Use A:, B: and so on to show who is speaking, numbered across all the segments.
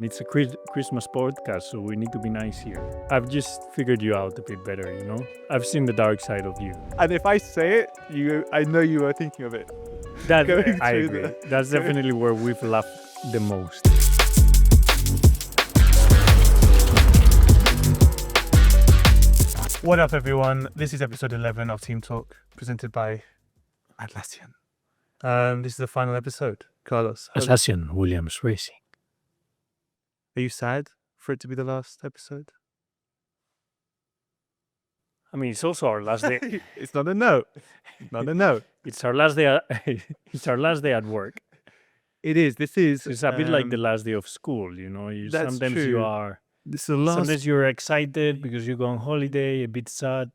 A: It's a Christmas podcast, so we need to be nice here. I've just figured you out a bit better, you know? I've seen the dark side of you.
B: And if I say it, I know you were thinking of it.
A: That
B: Going
A: I
B: through
A: agree.
B: the-
A: That's definitely where we've laughed the most.
B: What up, everyone? This is episode 11 of Team Talk, presented by Atlassian. This is the final episode. Carlos,
A: Atlassian Williams Racing.
B: are you sad for it to be the last episode?
A: I mean, it's also our last day.
B: It's not a no. Not a no.
A: It's our last day. It's our last day at work.
B: It is. This is.
A: It's a bit like the last day of school, you know?
B: That's
A: Sometimes you
B: true.
A: are.
B: This is the last.
A: Sometimes you're excited because you go on holiday, a bit sad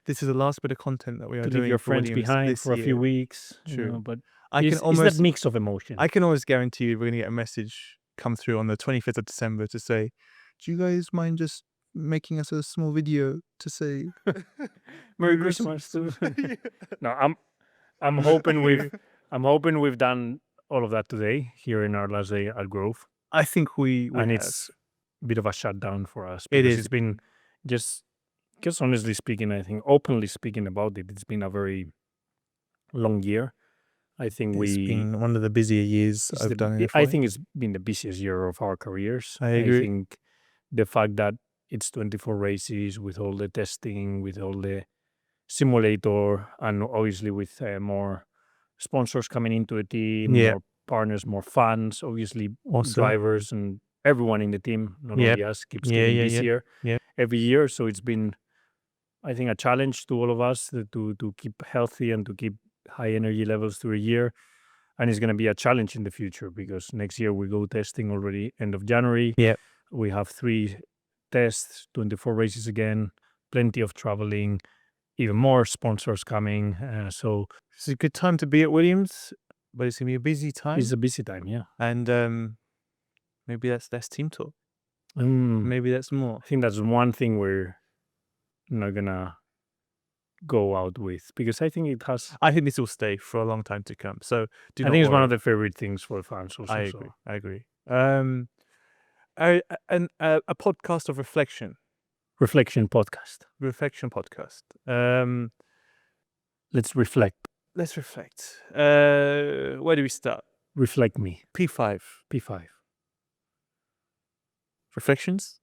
B: This is the last bit of content that we are
A: to
B: doing
A: leave your
B: for
A: friends
B: Williams
A: behind
B: this
A: for a few
B: year.
A: weeks. you
B: True.
A: know, but
B: I can
A: it's
B: almost.
A: that mix of emotion.
B: I can almost guarantee you we're gonna get a message come through on the 25th of December to say, "Do you guys mind just making us a small video to say
A: Merry Christmas too. No, I'm hoping we've done all of that today here in our last day at Grove,
B: I think we
A: and
B: have.
A: it's a bit of a shutdown for us.
B: It
A: because
B: is.
A: It's been just honestly speaking, I think openly speaking about it, it's been a very long year. I think
B: It's been one of the busier years
A: it's
B: I've
A: the-
B: done in
A: I
B: F1.
A: think it's been the busiest year of our careers.
B: I agree.
A: think the fact that it's 24 races with all the testing, with all the simulator, and obviously with more sponsors coming into the team,
B: Yeah.
A: more partners, more fans, obviously
B: Also,
A: drivers and everyone in the team, not
B: Yep.
A: only us, keeps
B: Yeah,
A: getting
B: yeah, yeah.
A: busier
B: Yep.
A: every year. So it's been, I think, a challenge to all of us to keep healthy and to keep high energy levels through a year. And it's going to be a challenge in the future because next year we go testing already end of January.
B: Yep.
A: We have 3 tests, 24 races again, plenty of traveling, even more sponsors coming. So
B: it's a good time to be at Williams, but it's gonna be a busy time.
A: it's a busy time, yeah.
B: And maybe that's less team talk.
A: Mm,
B: Maybe that's more.
A: I think that's one thing we're not going to go out with because I think it has,
B: I think this will stay for a long time to come. So do
A: I
B: not
A: think it's one
B: worry.
A: of the favorite things for fans also.
B: I agree. I agree. A podcast of reflection.
A: Reflection podcast.
B: Reflection podcast.
A: Let's reflect.
B: Let's reflect. Where do we start?
A: Reflect me.
B: P5.
A: P5.
B: Reflections?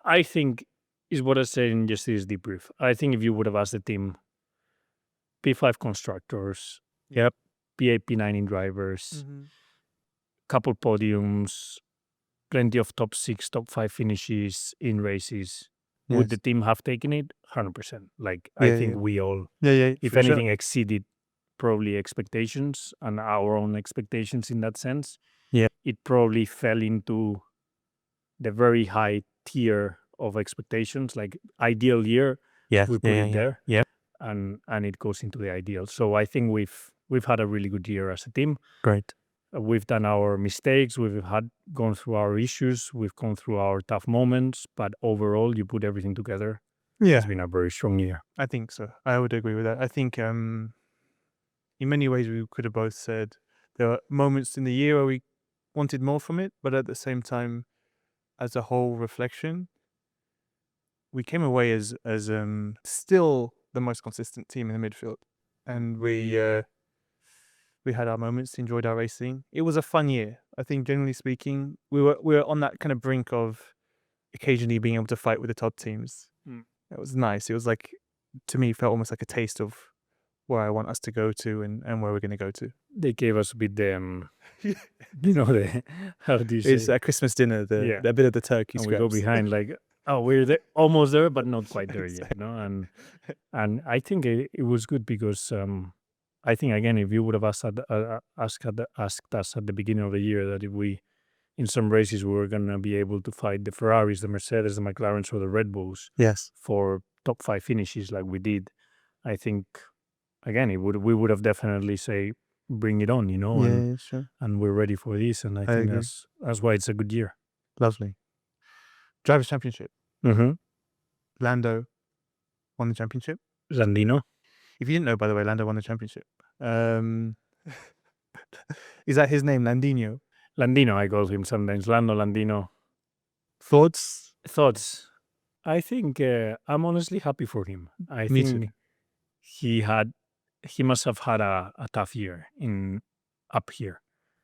A: I think is what I said in yesterday's debrief. I think if you would have asked the team, P5 constructors,
B: Yep.
A: P8, P9 drivers, couple podiums, plenty of top 6, top 5 finishes in races, would the team have taken it? 100%. Like, I
B: Yeah,
A: think
B: yeah.
A: we all,
B: Yeah.
A: if
B: for sure.
A: anything, exceeded probably expectations and our own expectations in that sense.
B: Yeah.
A: It probably fell into the very high tier of expectations, like ideal year,
B: Yes.
A: we put it there.
B: Yeah.
A: And it goes into the ideal. So I think we've had a really good year as a team.
B: Great.
A: We've done our mistakes. We've gone through our issues. We've gone through our tough moments. But overall, you put everything together.
B: Yeah.
A: It's been a very strong year.
B: I think so. I would agree with that. I think in many ways we could have both said there are moments in the year where we wanted more from it, but at the same time, as a whole reflection, we came away as still the most consistent team in the midfield, and we had our moments, enjoyed our racing. It was a fun year. I think generally speaking, we were on that kind of brink of occasionally being able to fight with the top teams. It was nice. It was like, to me, felt almost like a taste of where I want us to go to and where we're going to go to.
A: They gave us a bit how do you say?
B: It's a Christmas dinner, a bit of the turkey
A: and
B: scraps.
A: we go behind like, oh, we're there, almost there, but not quite there yet. You know, and I think it was good because I think again, if you would have asked us at the beginning of the year that if we, in some races, we were gonna be able to fight the Ferraris, the Mercedes, the McLarens, or the Red Bulls
B: Yes.
A: for top 5 finishes like we did, I think again we would have definitely say bring it on, you know, and,
B: Sure.
A: and we're ready for this, and I think
B: agree.
A: that's why it's a good year.
B: Lovely. Drivers' Championship.
A: Mm-hmm.
B: Lando won the championship.
A: Landino.
B: If you didn't know, by the way, Lando won the championship. Is that his name, Landino?
A: Landino, I call him sometimes. Lando, Landino.
B: Thoughts?
A: Thoughts? I think I'm honestly happy for him. I
B: Me too.
A: think he must have had a tough year in up here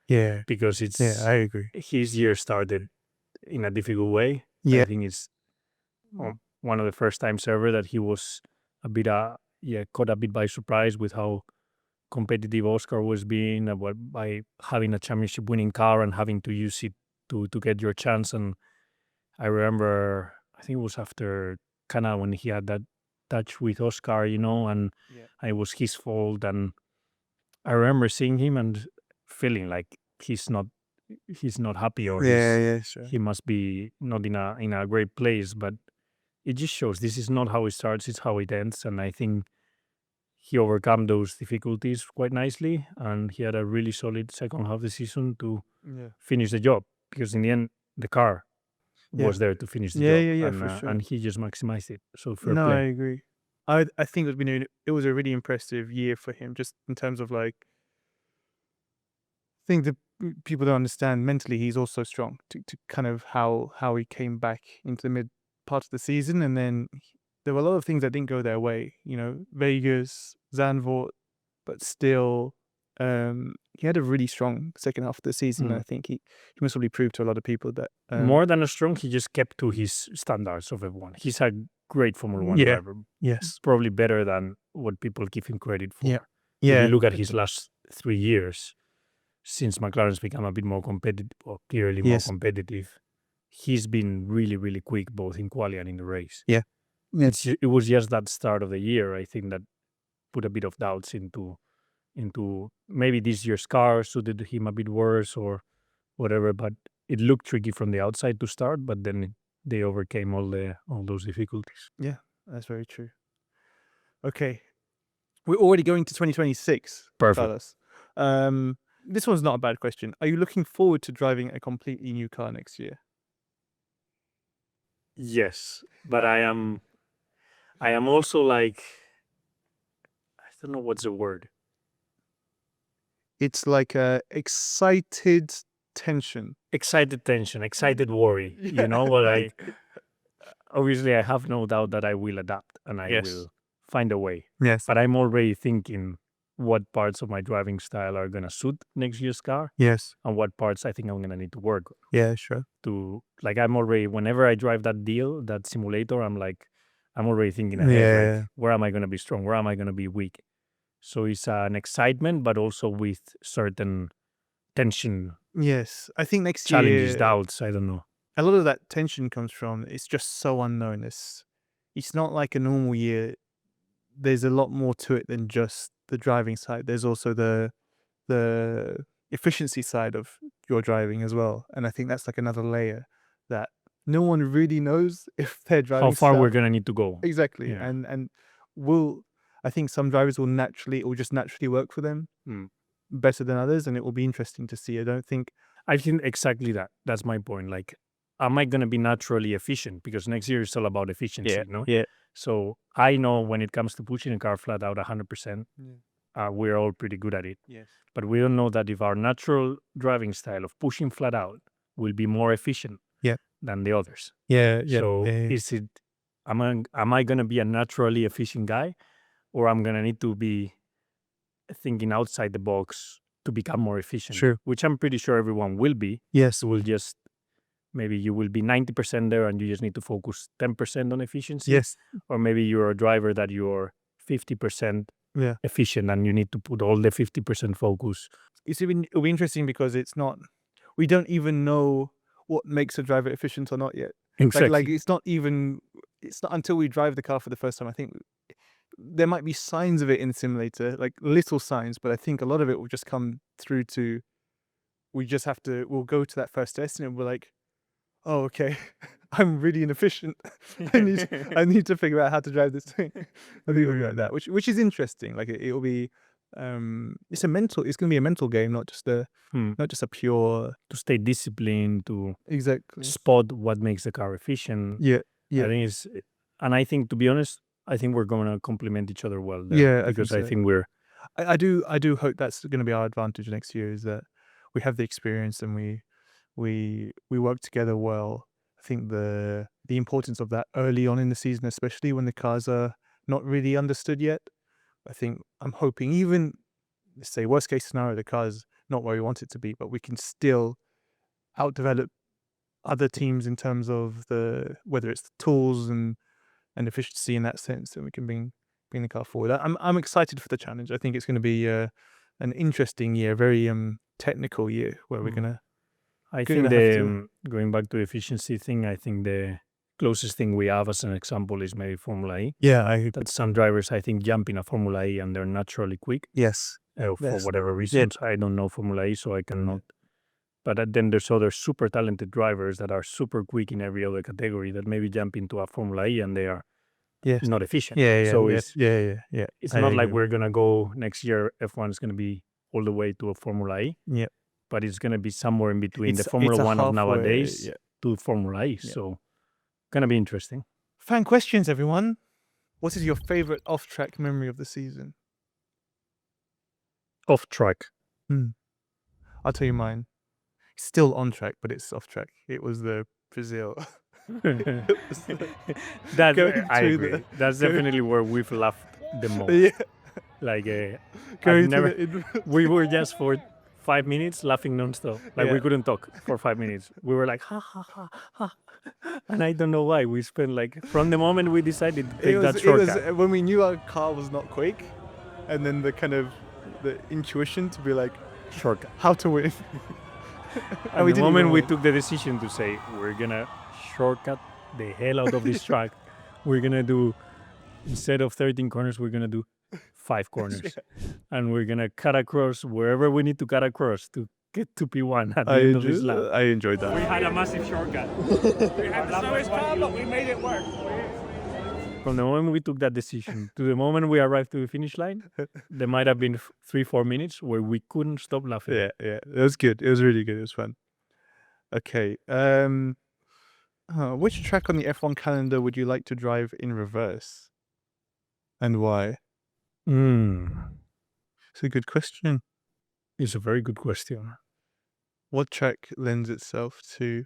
B: Yeah.
A: because
B: Yeah, I agree.
A: his year started in a difficult way.
B: Yeah.
A: I think it's one of the first times ever that he was a bit caught a bit by surprise with how competitive Oscar was being by having a championship winning car and having to use it to get your chance. And I remember, I think it was after kind of when he had that touch with Oscar, and
B: Yeah.
A: it was his fault. And I remember seeing him and feeling like he's not happy, or
B: Yeah, sure.
A: he must be not in a great place. But it just shows this is not how it starts; it's how it ends. And I think he overcome those difficulties quite nicely, and he had a really solid second half of the season to
B: Yeah.
A: finish the job. Because in the end, the car
B: Yeah.
A: was there to finish the
B: Yeah,
A: job,
B: yeah,
A: and
B: for sure.
A: and he just maximized it. So fair
B: No, I
A: play.
B: agree. I think it was a really impressive year for him, just in terms of like, I think that people don't understand mentally he's also strong to kind of how he came back into the mid part of the season, and then there were a lot of things that didn't go their way. Vegas, Zandvoort, but still, he had a really strong second half of the season. And I think he must probably prove to a lot of people that
A: More than a strong, he just kept to his standards of F1. He's a great Formula One driver,
B: yes,
A: probably better than what people give him credit for.
B: Yeah.
A: If
B: yeah,
A: you look at his last 3 years, since McLaren's become a bit more competitive, or clearly more
B: Yes.
A: competitive, he's been really, really quick both in quali and in the race.
B: Yeah.
A: It was just that start of the year, I think, that put a bit of doubts into maybe this year's car suited him a bit worse or whatever. But it looked tricky from the outside to start, but then they overcame all those difficulties.
B: Yeah, that's very true. Okay, we're already going to 2026.
A: Perfect.
B: Carlos. This one's not a bad question. Are you looking forward to driving a completely new car next year?
A: Yes, but I am also like, I don't know what's the word.
B: It's like a excited tension.
A: Excited tension, excited worry. Like, obviously I have no doubt that I will adapt and I will find a way.
B: Yes.
A: But I'm already thinking what parts of my driving style are gonna suit next year's car
B: Yes.
A: and what parts I think I'm gonna need to work on.
B: Yeah, sure.
A: Like, I'm already, whenever I drive that simulator, I'm already thinking ahead, like, where am I gonna be strong? Where am I gonna be weak? So it's an excitement, but also with certain tension,
B: Yes. I think next
A: challenges,
B: year,
A: doubts. I don't know.
B: a lot of that tension comes from it's just so unknown. It's not like a normal year. There's a lot more to it than just the driving side. There's also the efficiency side of your driving as well. And I think that's like another layer that no one really knows if their driving
A: How far
B: style.
A: we're gonna need to go.
B: Exactly.
A: Yeah.
B: And I think some drivers it will just naturally work for them better than others, and it will be interesting to see.
A: I think exactly that. That's my point. Like, am I gonna be naturally efficient? Because next year is all about efficiency,
B: Yeah.
A: So I know when it comes to pushing a car flat out 100%, we're all pretty good at it.
B: Yes.
A: But we don't know that if our natural driving style of pushing flat out will be more efficient than the others.
B: Yeah.
A: So am I gonna be a naturally efficient guy, or I'm gonna need to be thinking outside the box to become more efficient?
B: Sure.
A: Which I'm pretty sure everyone will be.
B: Yes.
A: You will just, maybe you will be 90% there and you just need to focus 10% on efficiency.
B: Yes.
A: Or maybe you're a driver that you're 50%
B: Yeah.
A: efficient and you need to put all the 50% focus.
B: It'll be interesting because we don't even know what makes a driver efficient or not yet.
A: Exactly.
B: Like it's not until we drive the car for the first time. I think there might be signs of it in the simulator, like little signs, but I think a lot of it will just come through to, we'll go to that first test and we're like, oh, okay, I'm really inefficient. I need to figure out how to drive this thing. I think it'll be like that, which is interesting. Like it'll be, it's going to be a mental game, not just a pure,
A: to stay disciplined, to
B: exactly
A: spot what makes the car efficient.
B: Yeah.
A: I think and I think, to be honest, I think we're going to complement each other well there. Because I think
B: I do hope that's going to be our advantage next year, is that we have the experience and we work together well. I think the importance of that early on in the season, especially when the cars are not really understood yet. I think I'm hoping, even let's say worst case scenario, the car's not where we want it to be, but we can still outdevelop other teams in terms of whether it's the tools and efficiency in that sense, and we can bring the car forward. I'm excited for the challenge. I think it's going to be an interesting year, very technical year where we're gonna.
A: I
B: gonna
A: think
B: have to.
A: going back to the efficiency thing, I think the closest thing we have as an example is maybe Formula E.
B: Yeah, I agree.
A: That some drivers, I think, jump in a Formula E and they're naturally quick
B: Yes.
A: for
B: Yes.
A: whatever reasons. I don't know Formula E, so I cannot. But then there's other super talented drivers that are super quick in every other category that maybe jump into a Formula E and they are
B: Yes.
A: not efficient.
B: Yeah.
A: So
B: It's
A: it's not like we're gonna go next year. F1 is gonna be all the way to a Formula E.
B: Yeah.
A: But it's gonna be somewhere in between the
B: It's
A: Formula
B: a
A: One of
B: halfway,
A: nowadays to Formula E. So gonna be interesting.
B: Fan questions, everyone. What is your favorite off-track memory of the season?
A: Off track.
B: I'll tell you mine. It's still on track, but it's off track. It was the Brazil.
A: That
B: Going
A: I
B: through
A: agree. That's definitely where we've laughed the most.
B: Yeah.
A: Like
B: Going
A: we were just for 5 minutes laughing nonstop. Like we couldn't talk for 5 minutes. We were like ha ha ha ha, and I don't know why. We spent like from the moment we decided to take that shortcut.
B: It was when we knew our car was not quick, and then the kind of the intuition to be like
A: shortcut,
B: how to win.
A: And the moment we took the decision to say we're gonna shortcut the hell out of this track, we're gonna do, instead of 13 corners, we're gonna do 5 corners, and we're gonna cut across wherever we need to cut across to get to P1 at the end of this lap.
B: I enjoyed that.
A: We had a massive shortcut.
C: We had the slowest car, but we made it work.
A: From the moment we took that decision to the moment we arrived to the finish line, there might have been 3-4 minutes where we couldn't stop laughing.
B: Yeah, it was good. It was really good. It was fun. Okay. Which track on the F1 calendar would you like to drive in reverse, and why? It's a good question.
A: It's a very good question.
B: What track lends itself to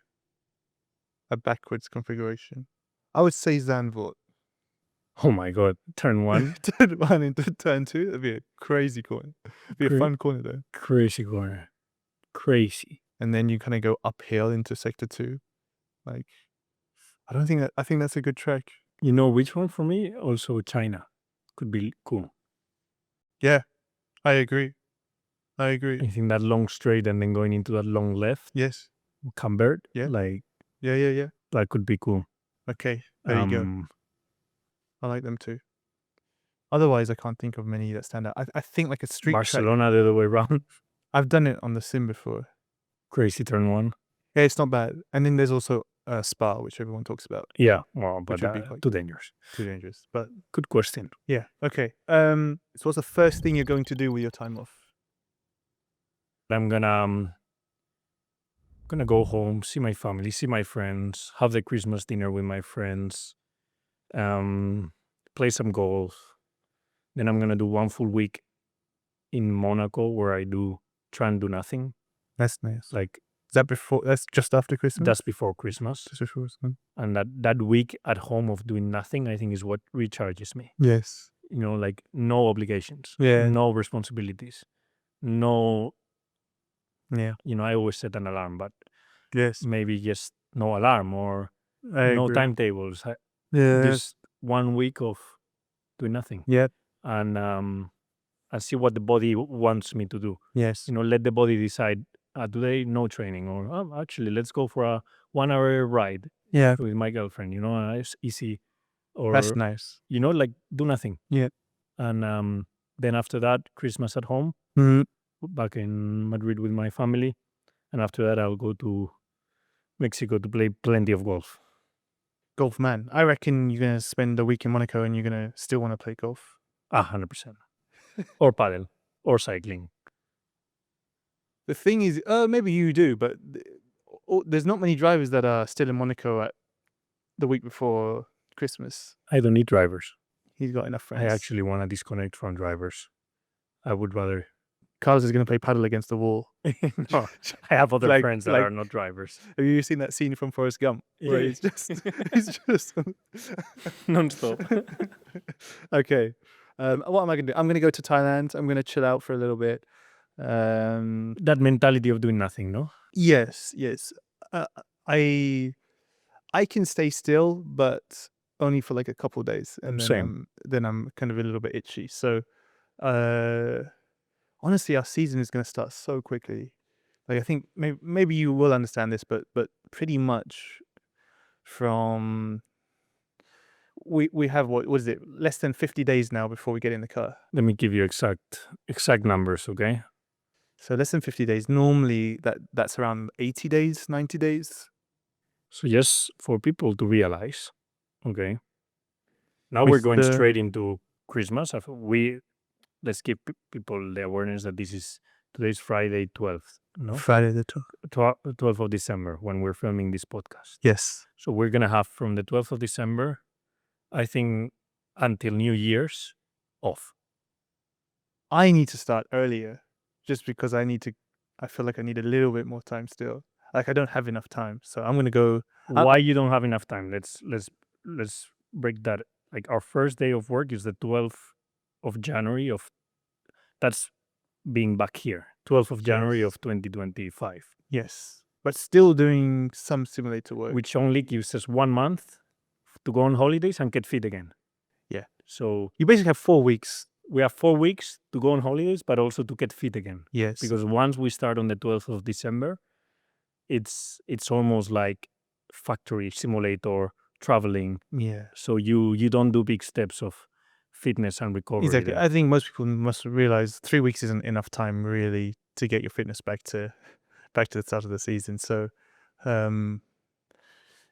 B: a backwards configuration? I would say Zandvoort.
A: Oh my god, turn 1.
B: Turn 1 into turn 2. That'd be a crazy corner. It'd be a fun corner though.
A: Crazy corner. Crazy.
B: And then you kind of go uphill into sector 2. Like, I think that's a good track.
A: You know which one for me? Also China. Could be cool.
B: Yeah, I agree. I
A: think that long straight and then going into that long left.
B: Yes.
A: Cambert.
B: Yeah.
A: Like.
B: Yeah.
A: That could be cool.
B: Okay, there you go. I like them too. Otherwise, I can't think of many that stand out. I think like a street
A: Barcelona the other way around.
B: I've done it on the sim before.
A: Crazy turn 1.
B: Yeah, it's not bad. And then there's also Spa, which everyone talks about.
A: Yeah, well, but
B: would be quite
A: too dangerous.
B: Too dangerous. But
A: good question.
B: Yeah. Okay. So what's the first thing you're going to do with your time off?
A: I'm gonna go home, see my family, see my friends, have the Christmas dinner with my friends, play some golf. Then I'm gonna do 1 full week in Monaco where I try and do nothing.
B: That's nice.
A: Like,
B: that's just after Christmas?
A: That's before Christmas.
B: Just before Christmas.
A: And that week at home of doing nothing, I think, is what recharges me.
B: Yes.
A: You know, like no obligations.
B: Yeah.
A: No responsibilities. No.
B: Yeah.
A: You know, I always set an alarm, but
B: yes,
A: maybe just no alarm or
B: I
A: no
B: agree.
A: timetables.
B: Yeah.
A: Just 1 week of doing nothing.
B: Yeah.
A: And see what the body wants me to do.
B: Yes.
A: You know, let the body decide. Today, no training, or actually, let's go for a 1 hour ride.
B: Yeah.
A: With my girlfriend. You know, it's easy. Or
B: that's nice.
A: You know, like do nothing.
B: Yeah.
A: And then after that, Christmas at home. Back in Madrid with my family, and after that I'll go to Mexico to play plenty of golf.
B: Golf, man. I reckon you're gonna spend a week in Monaco and you're gonna still want to play golf.
A: 100%. Or paddle, or cycling.
B: The thing is, maybe you do, but there's not many drivers that are still in Monaco at the week before Christmas.
A: I don't need drivers.
B: He's got enough friends.
A: I actually want to disconnect from drivers. I would rather
B: Carlos is going to play paddle against the wall.
A: No, I have other
B: Like-
A: friends that
B: like-
A: are not drivers.
B: Have you seen that scene from Forrest Gump where
A: Yeah.
B: he's just
A: Non-stop.
B: okay. What am I gonna do? I'm gonna go to Thailand. I'm gonna chill out for a little bit.
A: That mentality of doing nothing, no?
B: Yes. I can stay still, but only for like a couple of days, and
A: Same.
B: then I'm kind of a little bit itchy. So, honestly, our season is gonna start so quickly. Like I think maybe you will understand this, but pretty much from we have what is it, less than 50 days now before we get in the car.
A: Let me give you exact numbers, okay?
B: So less than 50 days. Normally that's around 80 days, 90 days.
A: So just for people to realize, okay? Now
B: With
A: we're going
B: the-
A: straight into Christmas. Let's give people the awareness that today's Friday 12th, no?
B: Friday the
A: 12th of December when we're filming this podcast.
B: Yes.
A: So we're going to have from the 12th of December, I think, until New Year's off.
B: I need to start earlier just because I feel like I need a little bit more time still. Like I don't have enough time. So I'm going to go.
A: Why you don't have enough time? Let's break that. Like our first day of work is the 12th of January that's being back here. 12th of January
B: Yes.
A: of 2025,
B: Yes. But still doing some simulator work.
A: which only gives us 1 month to go on holidays and get fit again.
B: Yeah.
A: So
B: You basically have 4 weeks.
A: we have 4 weeks to go on holidays, but also to get fit again.
B: Yes.
A: Because once we start on the 12th of December, it's almost like factory simulator traveling.
B: Yeah.
A: So you don't do big steps of fitness and recovery.
B: Exactly.
A: there.
B: I think most people must realize 3 weeks isn't enough time really to get your fitness back to the start of the season. So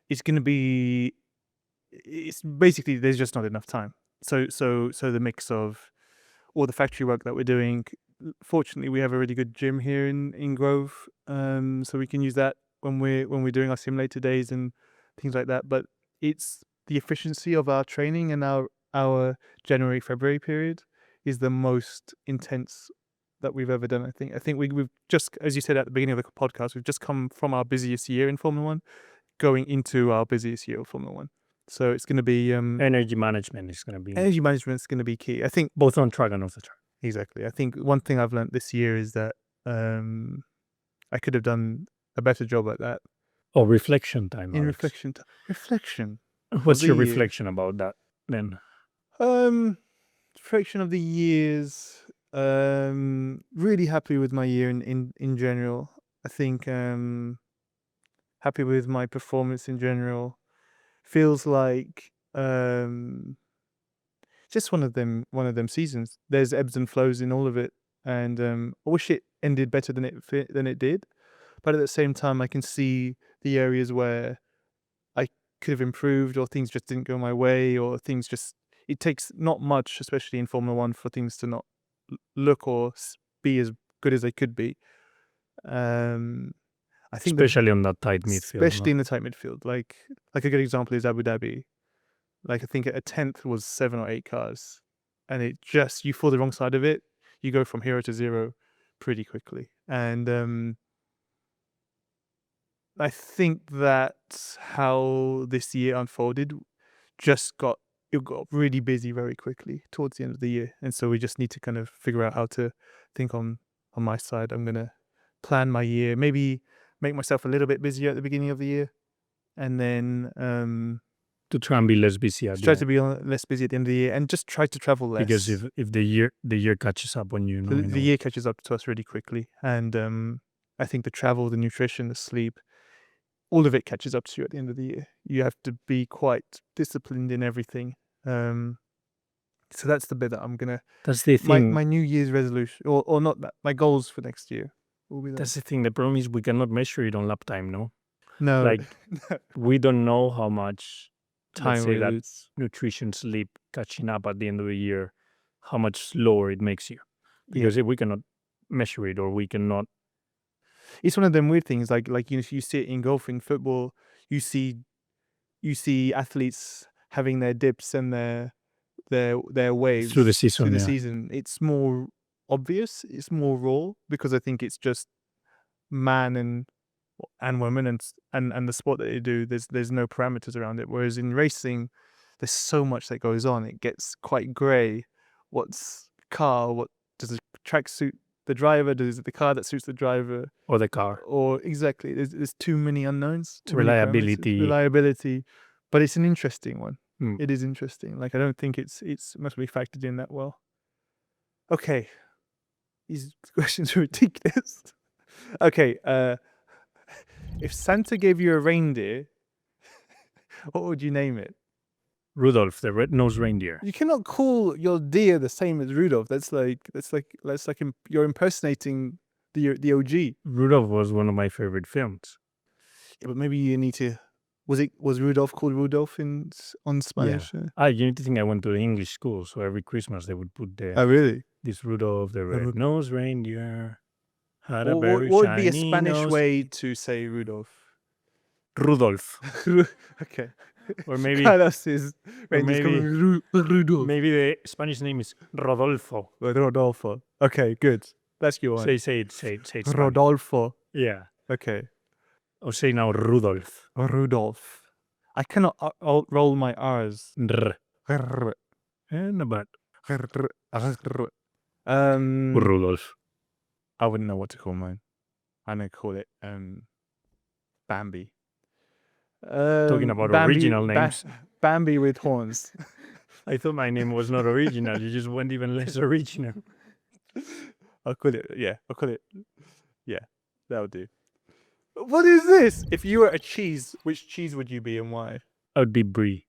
B: it's going to be, it's basically there's just not enough time. So the mix of all the factory work that we're doing, fortunately we have a really good gym here in Grove, so we can use that when we're doing our simulator days and things like that. But it's the efficiency of our training and our January-February period is the most intense that we've ever done. I think we've just, as you said at the beginning of the podcast, we've just come from our busiest year in Formula One, going into our busiest year of Formula One. So it's going to be
A: Energy management is going to be
B: energy management is going to be key. I think
A: both on track and off the track.
B: exactly. I think one thing I've learned this year is that I could have done a better job at that.
A: Oh, reflection time.
B: In
A: Alex.
B: reflection.
A: What's your
B: the year.
A: reflection about that then?
B: Reflection of the years. Really happy with my year in general. I think happy with my performance in general. Feels like just one of them seasons. There's ebbs and flows in all of it, and I wish it ended better than it did. But at the same time, I can see the areas where I could have improved, or things just didn't go my way, or things just. It takes not much, especially in Formula One, for things to not look or be as good as they could be. I think
A: Especially on that tight midfield.
B: especially in the tight midfield. Like a good example is Abu Dhabi. Like I think a 10th was 7 or 8 cars, and it just, you fall the wrong side of it, you go from hero to zero pretty quickly. And I think that's how this year unfolded. It got really busy very quickly towards the end of the year, and so we just need to kind of figure out how to think on my side. I'm gonna plan my year, maybe make myself a little bit busier at the beginning of the year, and then
A: to try and be less busy at the
B: try
A: end.
B: to be less busy at the end of the year, and just try to travel less.
A: Because if the year catches up on you,
B: the year catches up to us really quickly, and I think the travel, the nutrition, the sleep, all of it catches up to you at the end of the year. You have to be quite disciplined in everything. So that's the bit that I'm gonna.
A: That's the thing.
B: My New Year's resolution, or not that, my goals for next year will be that.
A: That's the thing. The problem is we cannot measure it on lap time. No,
B: No,
A: like we don't know how much
B: time
A: say
B: we
A: that
B: lose.
A: nutrition, sleep, catching up at the end of the year, how much slower it makes you. Because if we cannot measure it, or we cannot.
B: It's one of them weird things. Like you see it in golf, in football. You see athletes having their dips and their waves
A: Through the season,
B: through the
A: yeah.
B: season. It's more obvious. It's more raw because I think it's just man and woman and the sport that they do. There's no parameters around it. Whereas in racing, there's so much that goes on. It gets quite grey. What's car? What does the track suit the driver? Does it the car that suits the driver?
A: Or the car.
B: Or exactly, there's too many unknowns, too many
A: Reliability.
B: reliability. But it's an interesting one.
A: Mm.
B: It is interesting. Like I don't think it's must be factored in that well. Okay, these questions are ridiculous. Okay, if Santa gave you a reindeer, what would you name it?
A: Rudolph, the red-nosed reindeer.
B: You cannot call your deer the same as Rudolph. That's like you're impersonating the OG.
A: Rudolph was one of my favorite films.
B: Yeah, but maybe you need to. Was Rudolph called Rudolph on Spanish?
A: Yeah. You need to think I went to the English school, so every Christmas they would put
B: Oh, really?
A: this Rudolph, the red-nosed reindeer, had a
B: What
A: very
B: would be a
A: shiny
B: Spanish
A: nose.
B: way to say Rudolph?
A: Rudolph.
B: Okay.
A: Or maybe
B: Carlos is Reindeers
A: maybe-
B: called Rudolph.
A: maybe the Spanish name is Rodolfo.
B: Rodolfo. Okay, good. That's your one.
A: Say it. Spanish.
B: Rodolfo.
A: Yeah.
B: Okay.
A: Or say now Rudolph.
B: Rudolph. I cannot roll my R's.
A: Rr.
B: Rudolph.
A: And but Rudolph.
B: I wouldn't know what to call mine. I'm gonna call it Bambi.
A: Talking about
B: Bambi,
A: original names.
B: Bambi with horns.
A: I thought my name was not original. You just went even less original.
B: I'll call it. Yeah, that'll do. What is this? If you were a cheese, which cheese would you be and why?
A: I would be brie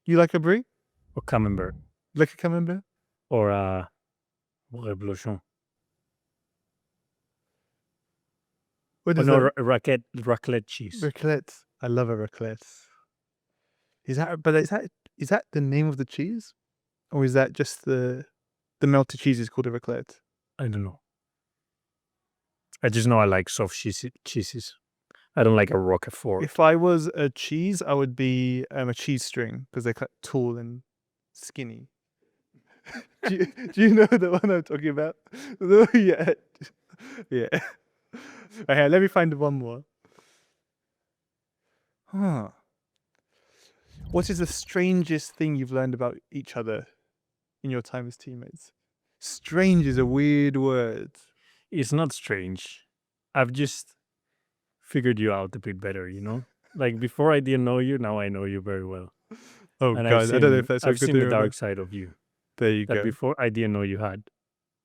B: You like a brie?
A: or camembert
B: Like a camembert?
A: or reblochon.
B: What
A: Or
B: is
A: no,
B: that?
A: raclette cheese.
B: Raclette. I love a raclette. Is that the name of the cheese? Or is that just the melted cheese is called a raclette?
A: I don't know. I just know I like soft cheeses. I don't like a Roquefort.
B: If I was a cheese, I would be a cheese string because they're quite tall and skinny. do you know the one I'm talking about? Yeah. Okay, let me find one more. What is the strangest thing you've learned about each other in your time as teammates? Strange is a weird word.
A: It's not strange. I've just figured you out a bit better, you know? Like before I didn't know you, now I know you very well.
B: Oh,
A: And
B: God, I don't know if that's so
A: I've
B: good
A: seen
B: to
A: the
B: remember.
A: dark side of you
B: There you
A: that
B: go.
A: before I didn't know you had.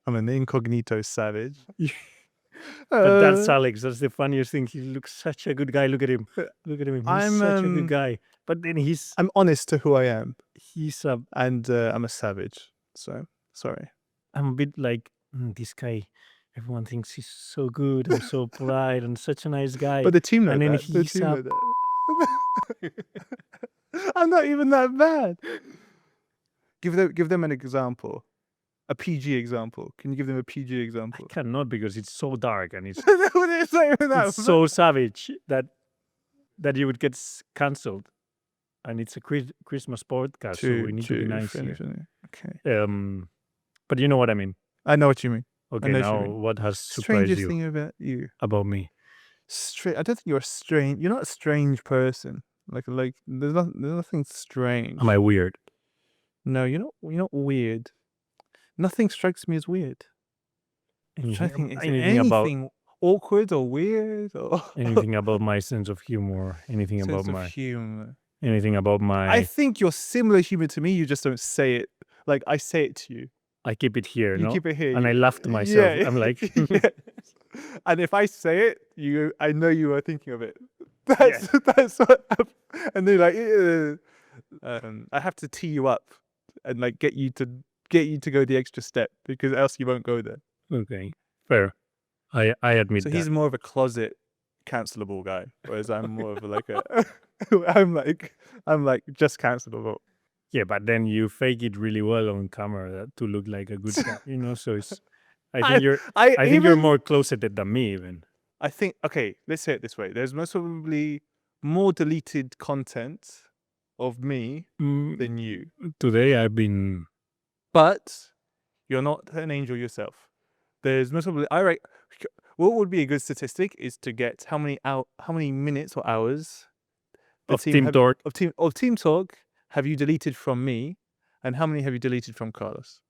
B: I'm an incognito savage.
A: But that's Alex. That's the funniest thing. He looks such a good guy. Look at him. Look at him. He's
B: I'm,
A: such a good guy. But then
B: I'm honest to who I am,
A: he's
B: and I'm a savage. So sorry.
A: I'm a bit like this guy. Everyone thinks he's so good and so polite and such a nice guy.
B: But the team know
A: and then
B: that. The
A: he's
B: team know that. I'm not even that bad. Give them an example. A PG example. Can you give them a PG example?
A: I cannot because it's so dark and it's
B: It's not even that
A: it's so savage that you would get cancelled. And it's a Christmas podcast, so we need to be nice here.
B: Okay.
A: But you know what I mean.
B: I know what you mean.
A: Okay,
B: know what
A: now
B: you mean.
A: what has surprised
B: Strangest
A: you
B: thing about you.
A: about me?
B: I don't think you're strange. You're not a strange person. Like there's nothing strange.
A: Am I weird?
B: No, you're not weird. Nothing strikes me as weird. I'm trying to think, is there anything awkward or weird or
A: anything about my sense of humor? Anything
B: sense
A: about
B: of
A: my
B: humor?
A: anything about my?
B: I think you're similar humor to me. You just don't say it. Like I say it to you.
A: I keep it here,
B: You
A: no?
B: keep it here.
A: And I laugh to myself.
B: Yeah.
A: I'm like,
B: Yes. And if I say it, I know you are thinking of it. That's what. And then like, I have to tee you up and like get you to go the extra step because else you won't go there.
A: okay, fair. I admit
B: So
A: that.
B: he's more of a closet cancelable guy, whereas I'm more of like a. I'm like just cancelable.
A: Yeah, but then you fake it really well on camera to look like a good guy, you know. So it's. I think you're more closeted than me, even.
B: I think okay. Let's say it this way: there's most probably more deleted content of me than you.
A: Today I've been.
B: But you're not an angel yourself. There's most probably what would be a good statistic is to get how many minutes or hours
A: Of Team Talk.
B: of team talk have you deleted from me, and how many have you deleted from Carlos?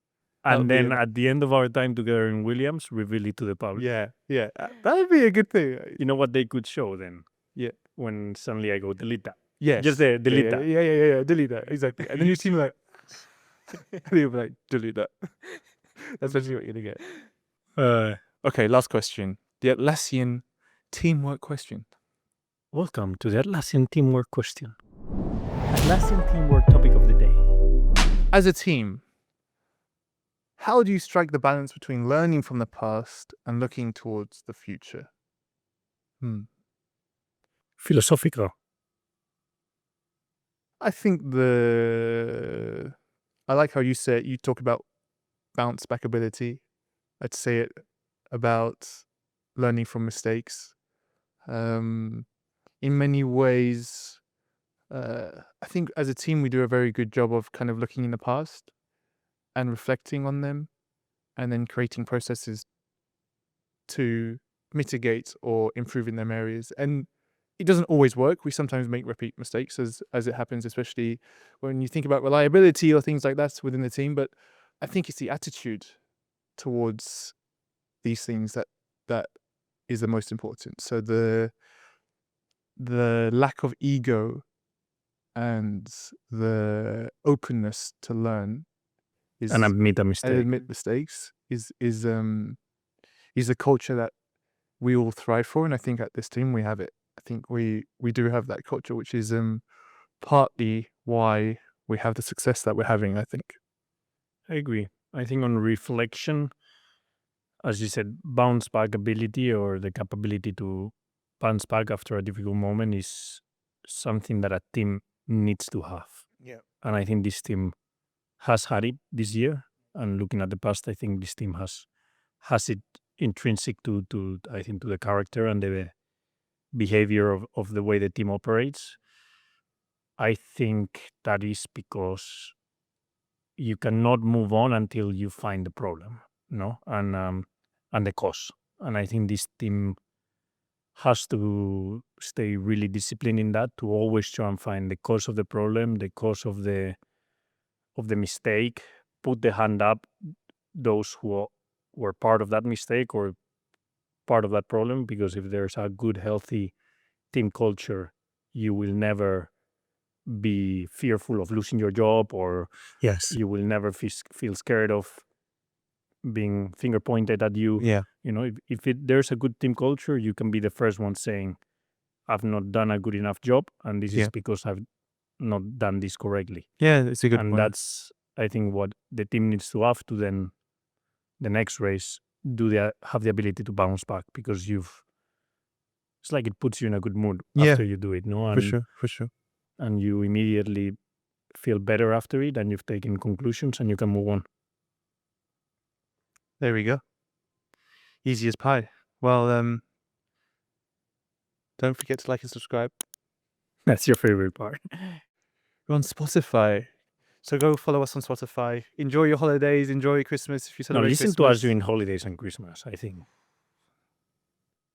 B: That would
A: And
B: be
A: then at the end of our time together in Williams, reveal it to the public.
B: Yeah. That would be a good thing.
A: You know what they could show then?
B: Yeah.
A: When suddenly I go, delete that.
B: Yes.
A: Just delete that.
B: Yeah. Delete that. Exactly. And then your team like, and you'll be like, delete that. That's basically what you're gonna get. Okay, last question. The Atlassian teamwork question.
A: Welcome to the Atlassian teamwork question. Atlassian teamwork topic of the day.
B: As a team, how do you strike the balance between learning from the past and looking towards the future?
A: Philosophical.
B: I think I like how you talk about bounce back ability. I'd say it about learning from mistakes. In many ways, I think as a team we do a very good job of kind of looking in the past and reflecting on them, and then creating processes to mitigate or improve in them areas. And it doesn't always work. We sometimes make repeat mistakes as it happens, especially when you think about reliability or things like that within the team. But I think it's the attitude towards these things that is the most important. So the lack of ego and the openness to learn
A: And admit a mistake.
B: and admit mistakes is a culture that we all thrive for, and I think at this team we have it. I think we do have that culture, which is partly why we have the success that we're having, I think.
A: I agree. I think on reflection, as you said, bounce back ability or the capability to bounce back after a difficult moment is something that a team needs to have.
B: Yeah.
A: And I think this team has had it this year. And looking at the past, I think this team has it intrinsic to I think to the character and the behavior of the way the team operates. I think that is because you cannot move on until you find the problem, no, and the cause. And I think this team has to stay really disciplined in that, to always try and find the cause of the problem, the cause of the mistake, put the hand up those who were part of that mistake or part of that problem, because if there's a good, healthy team culture, you will never be fearful of losing your job, or
B: Yes.
A: you will never feel scared of being finger pointed at you.
B: Yeah.
A: You know, if there's a good team culture, you can be the first one saying, I've not done a good enough job, and this is because I've not done this correctly.
B: Yeah, it's a good
A: And
B: point.
A: that's, I think, what the team needs to have to then the next race have the ability to bounce back, because it's like it puts you in a good mood after you do it, no? And,
B: For sure.
A: And you immediately feel better after it, and you've taken conclusions and you can move on.
B: There we go. Easy as pie. Well, don't forget to like and subscribe.
A: That's your favorite part.
B: We're on Spotify. So go follow us on Spotify. Enjoy your holidays. Enjoy Christmas if you
A: No,
B: celebrate
A: listen
B: Christmas.
A: to us during holidays and Christmas, I think.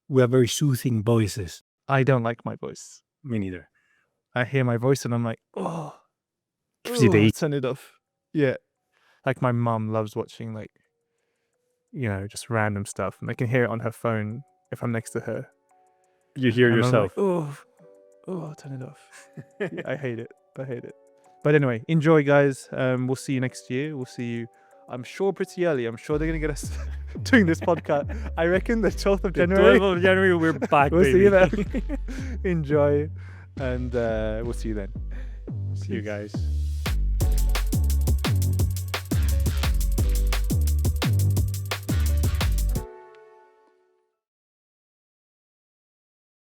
A: We have very soothing voices.
B: I don't like my voice.
A: Me neither.
B: I hear my voice and I'm like, oh,
A: Gives you the ick.
B: turn it off. Yeah. Like my mum loves watching like, just random stuff. And I can hear it on her phone if I'm next to her.
A: You hear
B: And I'm
A: yourself.
B: like, oh, turn it off. Yeah, I hate it. But anyway, enjoy, guys. We'll see you next year. We'll see you, I'm sure, pretty early. I'm sure they're going to get us doing this podcast. I reckon the 12th of January.
A: 12th of January, we're back,
B: We'll see you
A: baby.
B: then. Enjoy. And we'll see you then.
A: See you guys.